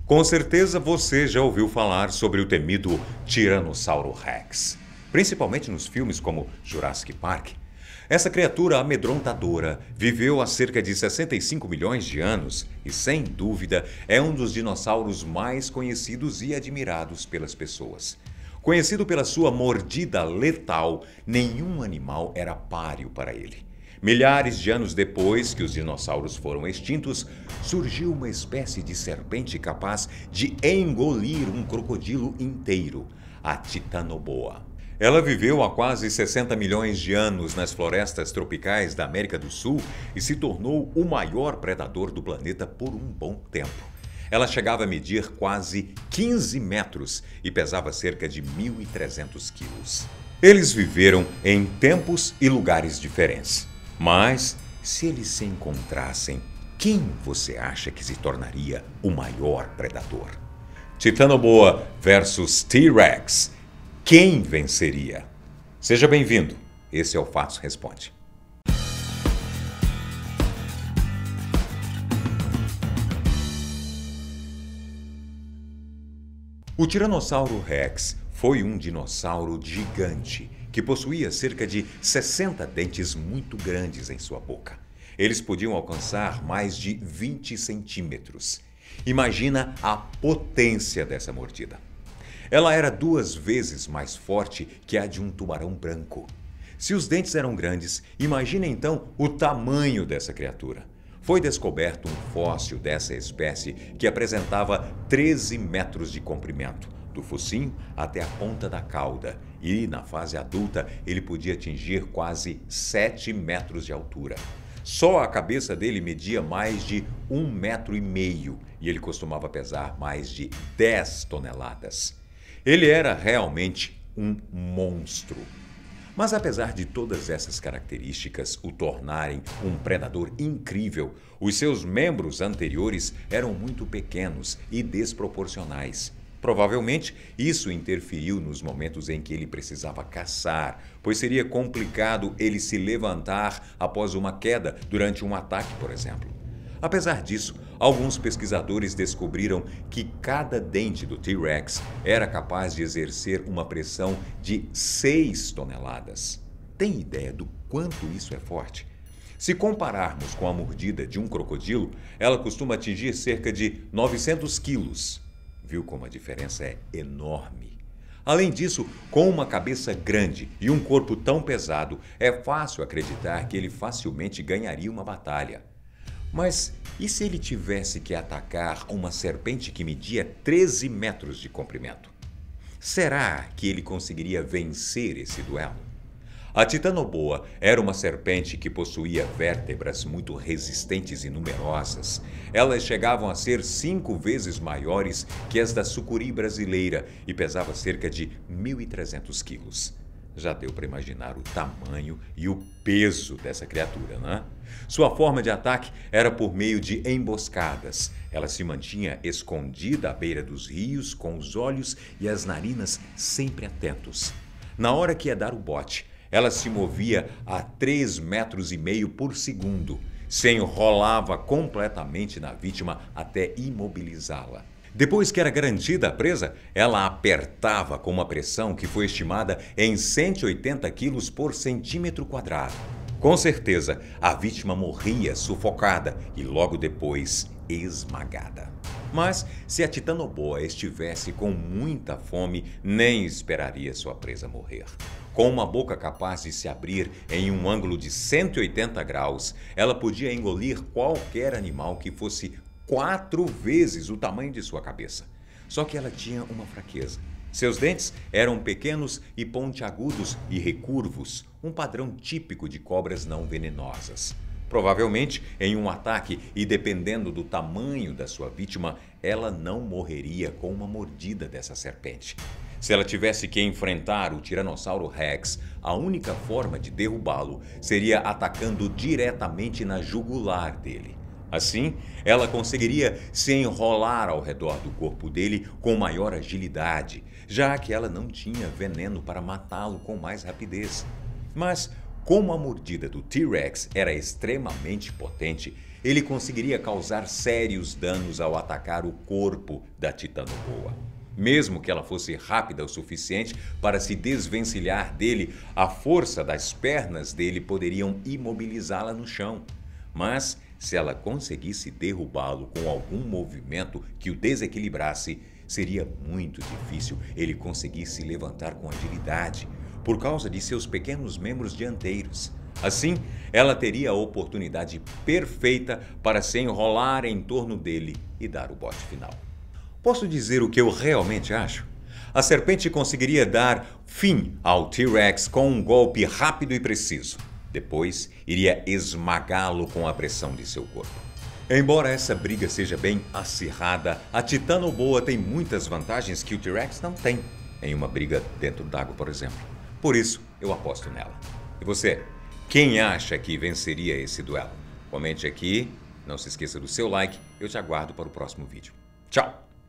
Com certeza você já ouviu falar sobre o temido Tiranossauro Rex, principalmente nos filmes como Jurassic Park. Essa criatura amedrontadora viveu há cerca de 65 milhões de anos e, sem dúvida, é um dos dinossauros mais conhecidos e admirados pelas pessoas. Conhecido pela sua mordida letal, nenhum animal era páreo para ele. Milhares de anos depois que os dinossauros foram extintos, surgiu uma espécie de serpente capaz de engolir um crocodilo inteiro, a Titanoboa. Ela viveu há quase 60 milhões de anos nas florestas tropicais da América do Sul e se tornou o maior predador do planeta por um bom tempo. Ela chegava a medir quase 15 metros e pesava cerca de 1.300 quilos. Eles viveram em tempos e lugares diferentes. Mas, se eles se encontrassem, quem você acha que se tornaria o maior predador? Titanoboa versus T-Rex. Quem venceria? Seja bem-vindo. Esse é o Fatos Responde. O Tiranossauro Rex foi um dinossauro gigante que possuía cerca de 60 dentes muito grandes em sua boca. Eles podiam alcançar mais de 20 centímetros. Imagina a potência dessa mordida. Ela era 2 vezes mais forte que a de um tubarão branco. Se os dentes eram grandes, imagine então o tamanho dessa criatura. Foi descoberto um fóssil dessa espécie que apresentava 13 metros de comprimento, do focinho até a ponta da cauda, e na fase adulta ele podia atingir quase 7 metros de altura. Só a cabeça dele media mais de 1,5 metro e ele costumava pesar mais de 10 toneladas. Ele era realmente um monstro. Mas apesar de todas essas características o tornarem um predador incrível, os seus membros anteriores eram muito pequenos e desproporcionais. Provavelmente, isso interferiu nos momentos em que ele precisava caçar, pois seria complicado ele se levantar após uma queda durante um ataque, por exemplo. Apesar disso, alguns pesquisadores descobriram que cada dente do T-Rex era capaz de exercer uma pressão de 6 toneladas. Tem ideia do quanto isso é forte? Se compararmos com a mordida de um crocodilo, ela costuma atingir cerca de 900 quilos. Viu como a diferença é enorme? Além disso, com uma cabeça grande e um corpo tão pesado, é fácil acreditar que ele facilmente ganharia uma batalha. Mas e se ele tivesse que atacar uma serpente que media 13 metros de comprimento? Será que ele conseguiria vencer esse duelo? A Titanoboa era uma serpente que possuía vértebras muito resistentes e numerosas. Elas chegavam a ser 5 vezes maiores que as da sucuri brasileira e pesava cerca de 1.300 quilos. Já deu para imaginar o tamanho e o peso dessa criatura, né? Sua forma de ataque era por meio de emboscadas. Ela se mantinha escondida à beira dos rios, com os olhos e as narinas sempre atentos. Na hora que ia dar o bote, ela se movia a 3,5 metros por segundo, se enrolava completamente na vítima até imobilizá-la. Depois que era garantida a presa, ela apertava com uma pressão que foi estimada em 180 quilos por centímetro quadrado. Com certeza, a vítima morria sufocada e logo depois esmagada. Mas se a Titanoboa estivesse com muita fome, nem esperaria sua presa morrer. Com uma boca capaz de se abrir em um ângulo de 180 graus, ela podia engolir qualquer animal que fosse 4 vezes o tamanho de sua cabeça. Só que ela tinha uma fraqueza. Seus dentes eram pequenos e pontiagudos e recurvos, um padrão típico de cobras não venenosas. Provavelmente, em um ataque e dependendo do tamanho da sua vítima, ela não morreria com uma mordida dessa serpente. Se ela tivesse que enfrentar o Tiranossauro Rex, a única forma de derrubá-lo seria atacando diretamente na jugular dele. Assim, ela conseguiria se enrolar ao redor do corpo dele com maior agilidade, já que ela não tinha veneno para matá-lo com mais rapidez. Mas, como a mordida do T-Rex era extremamente potente, ele conseguiria causar sérios danos ao atacar o corpo da Titanoboa. Mesmo que ela fosse rápida o suficiente para se desvencilhar dele, a força das pernas dele poderiam imobilizá-la no chão. Mas, se ela conseguisse derrubá-lo com algum movimento que o desequilibrasse, seria muito difícil ele conseguir se levantar com agilidade, por causa de seus pequenos membros dianteiros. Assim, ela teria a oportunidade perfeita para se enrolar em torno dele e dar o bote final. Posso dizer o que eu realmente acho? A serpente conseguiria dar fim ao T-Rex com um golpe rápido e preciso. Depois, iria esmagá-lo com a pressão de seu corpo. Embora essa briga seja bem acirrada, a Titanoboa tem muitas vantagens que o T-Rex não tem, em uma briga dentro d'água, por exemplo. Por isso, eu aposto nela. E você? Quem acha que venceria esse duelo? Comente aqui, não se esqueça do seu like, eu te aguardo para o próximo vídeo. Tchau!